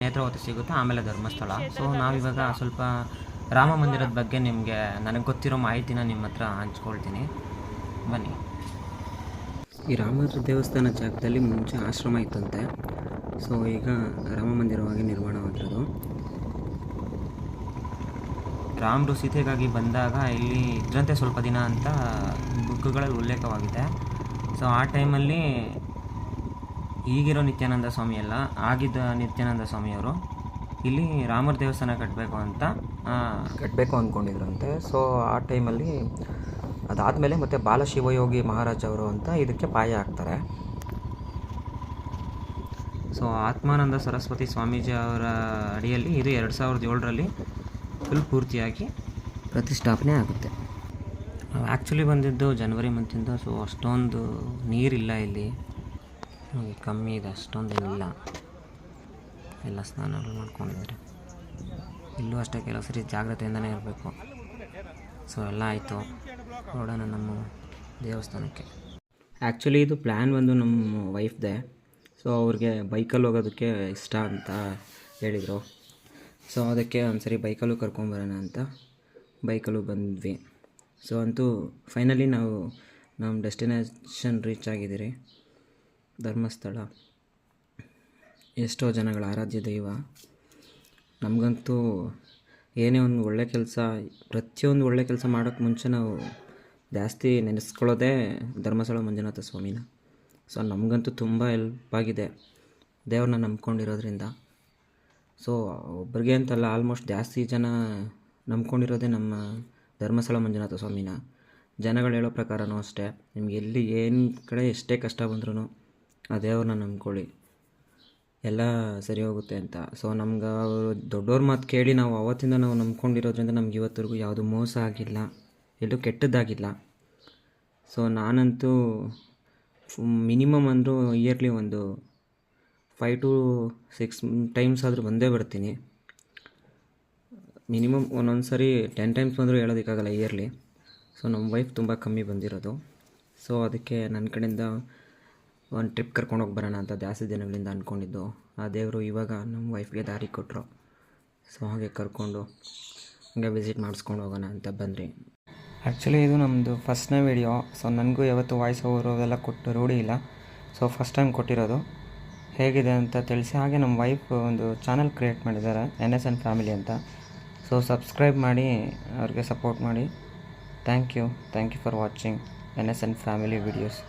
ನೇತ್ರಾವತಿ ಸಿಗುತ್ತೆ, ಆಮೇಲೆ ಧರ್ಮಸ್ಥಳ. ಸೊ ನಾವಿವಾಗ ಸ್ವಲ್ಪ ರಾಮ ಮಂದಿರದ ಬಗ್ಗೆ ನಿಮಗೆ ನನಗೆ ಗೊತ್ತಿರೋ ಮಾಹಿತಿನ ನಿಮ್ಮ ಹತ್ರ ಹಂಚ್ಕೊಳ್ತೀನಿ, ಬನ್ನಿ. ಈ ರಾಮ ದೇವಸ್ಥಾನ ಜಾಗದಲ್ಲಿ ಮುಂಚೆ ಆಶ್ರಮ ಇತ್ತಂತೆ. ಸೊ ಈಗ ರಾಮ ಮಂದಿರವಾಗಿ ನಿರ್ಮಾಣವಾಗಿರೋದು. ರಾಮರು ಸೀತೆಗಾಗಿ ಬಂದಾಗ ಇಲ್ಲಿ ಇದ್ರಂತೆ ಸ್ವಲ್ಪ ದಿನ ಅಂತ ಬುಕ್ಗಳಲ್ಲಿ ಉಲ್ಲೇಖವಾಗಿದೆ. ಸೊ ಆ ಟೈಮಲ್ಲಿ ಈಗಿರೋ ನಿತ್ಯಾನಂದ ಸ್ವಾಮಿ ಅಲ್ಲ, ಆಗಿದ್ದ ನಿತ್ಯಾನಂದ ಸ್ವಾಮಿಯವರು ಇಲ್ಲಿ ರಾಮರ ದೇವಸ್ಥಾನ ಕಟ್ಟಬೇಕು ಅಂದ್ಕೊಂಡಿದ್ರಂತೆ. ಸೊ ಆ ಟೈಮಲ್ಲಿ ಅದಾದಮೇಲೆ ಮತ್ತು ಬಾಲಶಿವಯೋಗಿ ಮಹಾರಾಜ್ ಅವರು ಅಂತ ಇದಕ್ಕೆ ಪಾಯ ಹಾಕ್ತಾರೆ. ಸೊ ಆತ್ಮಾನಂದ ಸರಸ್ವತಿ ಸ್ವಾಮೀಜಿ ಅವರ ಅಡಿಯಲ್ಲಿ ಇದು 2007ರಲ್ಲಿ ಫುಲ್ ಪೂರ್ತಿಯಾಗಿ ಪ್ರತಿಷ್ಠಾಪನೆ ಆಗುತ್ತೆ. ಆ್ಯಕ್ಚುಲಿ ಬಂದಿದ್ದು ಜನವರಿ ಮಂತಿಂದ. ಸೊ ಅಷ್ಟೊಂದು ನೀರಿಲ್ಲ ಇಲ್ಲಿ, ಕಮ್ಮಿ ಇದೆ, ಅಷ್ಟೊಂದೇನಿಲ್ಲ. ಎಲ್ಲ ಸ್ನಾನಗಳು ಮಾಡ್ಕೊಂಡಿದ್ದಾರೆ. ಇಲ್ಲೂ ಅಷ್ಟೇ, ಕೆಲವು ಸರಿ ಜಾಗ್ರತೆಯಿಂದನೇ ಇರಬೇಕು. ಸೊ ಎಲ್ಲ ಆಯಿತು, ನೋಡೋಣ ನಮ್ಮ ದೇವಸ್ಥಾನಕ್ಕೆ. ಆ್ಯಕ್ಚುಲಿ ಇದು ಪ್ಲ್ಯಾನ್ ಬಂದು ನಮ್ಮ ವೈಫ್ದೆ. ಸೊ ಅವ್ರಿಗೆ ಬೈಕಲ್ಲಿ ಹೋಗೋದಕ್ಕೆ ಇಷ್ಟ ಅಂತ ಹೇಳಿದರು. ಸೊ ಅದಕ್ಕೆ ಒಂದು ಸರಿ ಬೈಕಲ್ಲೂ ಕರ್ಕೊಂಬರೋಣ ಅಂತ ಬೈಕಲ್ಲೂ ಬಂದ್ವಿ. ಸೊ ಅಂತೂ ಫೈನಲಿ ನಾವು ನಮ್ಮ ಡೆಸ್ಟಿನೇಷನ್ ರೀಚ್ ಆಗಿದ್ದೀರಿ, ಧರ್ಮಸ್ಥಳ. ಎಷ್ಟೋ ಜನಗಳ ಆರಾಧ್ಯ ದೈವ. ನಮಗಂತೂ ಏನೇ ಒಂದು ಒಳ್ಳೆ ಕೆಲಸ, ಪ್ರತಿಯೊಂದು ಒಳ್ಳೆ ಕೆಲಸ ಮಾಡೋಕ್ಕೆ ಮುಂಚೆ ನಾವು ಜಾಸ್ತಿ ನೆನೆಸ್ಕೊಳ್ಳೋದೇ ಧರ್ಮಸ್ಥಳ ಮಂಜುನಾಥ ಸ್ವಾಮಿನ. ಸೊ ನಮಗಂತೂ ತುಂಬ ಹೆಲ್ಪ್ ಆಗಿದೆ ದೇವ್ರನ್ನ ನಂಬ್ಕೊಂಡಿರೋದ್ರಿಂದ. ಸೊ ಒಬ್ಬರಿಗೆ ಅಂತಲ್ಲ, ಆಲ್ಮೋಸ್ಟ್ ಜಾಸ್ತಿ ಜನ ನಂಬ್ಕೊಂಡಿರೋದೇ ನಮ್ಮ ಧರ್ಮಸ್ಥಳ ಮಂಜುನಾಥ ಸ್ವಾಮಿನ. ಜನಗಳು ಹೇಳೋ ಪ್ರಕಾರನೂ ಅಷ್ಟೇ, ನಿಮ್ಗೆ ಎಲ್ಲಿ ಏನು ಕಡೆ ಎಷ್ಟೇ ಕಷ್ಟ ಬಂದ್ರೂ ಆ ದೇವ್ರನ್ನ ನಂಬ್ಕೊಳ್ಳಿ, ಎಲ್ಲ ಸರಿ ಹೋಗುತ್ತೆ ಅಂತ. ಸೊ ನಮ್ಗೆ ಅವರು ದೊಡ್ಡವ್ರ ಮಾತು ಕೇಳಿ ನಾವು ಅವತ್ತಿಂದ ನಾವು ನಂಬ್ಕೊಂಡಿರೋದ್ರಿಂದ ನಮ್ಗೆ ಇವತ್ತರೆಗೂ ಯಾವುದು ಮೋಸ ಆಗಿಲ್ಲ, ಎಲ್ಲೂ ಕೆಟ್ಟದ್ದಾಗಿಲ್ಲ. ಸೊ ನಾನಂತೂ ಮಿನಿಮಮ್ ಅಂದರೂ ಇಯರ್ಲಿ ಒಂದು 5 to 6 ಟೈಮ್ಸ್ ಆದರೂ ಬಂದೇ ಬರ್ತೀನಿ. ಮಿನಿಮಮ್ ಒಂದೊಂದು ಸರಿ 10 ಟೈಮ್ಸ್ ಬಂದರೂ ಹೇಳೋದಕ್ಕಾಗಲ್ಲ ಇಯರ್ಲಿ. ಸೊ ನಮ್ಮ ವೈಫ್ ತುಂಬ ಕಮ್ಮಿ ಬಂದಿರೋದು. ಸೊ ಅದಕ್ಕೆ ನನ್ನ ಕಡೆಯಿಂದ ಒಂದು ಟ್ರಿಪ್ ಕರ್ಕೊಂಡೋಗಿ ಬರೋಣ ಅಂತ ಜಾಸ್ತಿ ದಿನಗಳಿಂದ ಅಂದ್ಕೊಂಡಿದ್ದು. ಆ ದೇವರು ಇವಾಗ ನಮ್ಮ ವೈಫ್ಗೆ ದಾರಿ ಕೊಟ್ಟರು. ಸೊ ಹಾಗೆ ಕರ್ಕೊಂಡು ಹಾಗೆ ವಿಸಿಟ್ ಮಾಡಿಸ್ಕೊಂಡು ಹೋಗೋಣ ಅಂತ ಬಂದ್ರಿ. ಆ್ಯಕ್ಚುಲಿ ಇದು ನಮ್ಮದು ಫಸ್ಟ್ನೇ ವೀಡಿಯೋ. ಸೊ ನನಗೂ ಯಾವತ್ತೂ ವಾಯ್ಸ್ ಓವರ್ ಅವೆಲ್ಲ ಕೊಟ್ಟು ರೂಢಿ ಇಲ್ಲ. ಸೊ ಫಸ್ಟ್ ಟೈಮ್ ಕೊಟ್ಟಿರೋದು. ಹೇಗಿದೆ ಅಂತ ತಿಳಿಸಿ. ಹಾಗೆ ನಮ್ಮ ವೈಫ್ ಒಂದು ಚಾನಲ್ ಕ್ರಿಯೇಟ್ ಮಾಡಿದ್ದಾರೆ, NSN ಫ್ಯಾಮಿಲಿ ಅಂತ. ಸೊ ಸಬ್ಸ್ಕ್ರೈಬ್ ಮಾಡಿ ಅವ್ರಿಗೆ ಸಪೋರ್ಟ್ ಮಾಡಿ. Thank you for watching NSN family videos.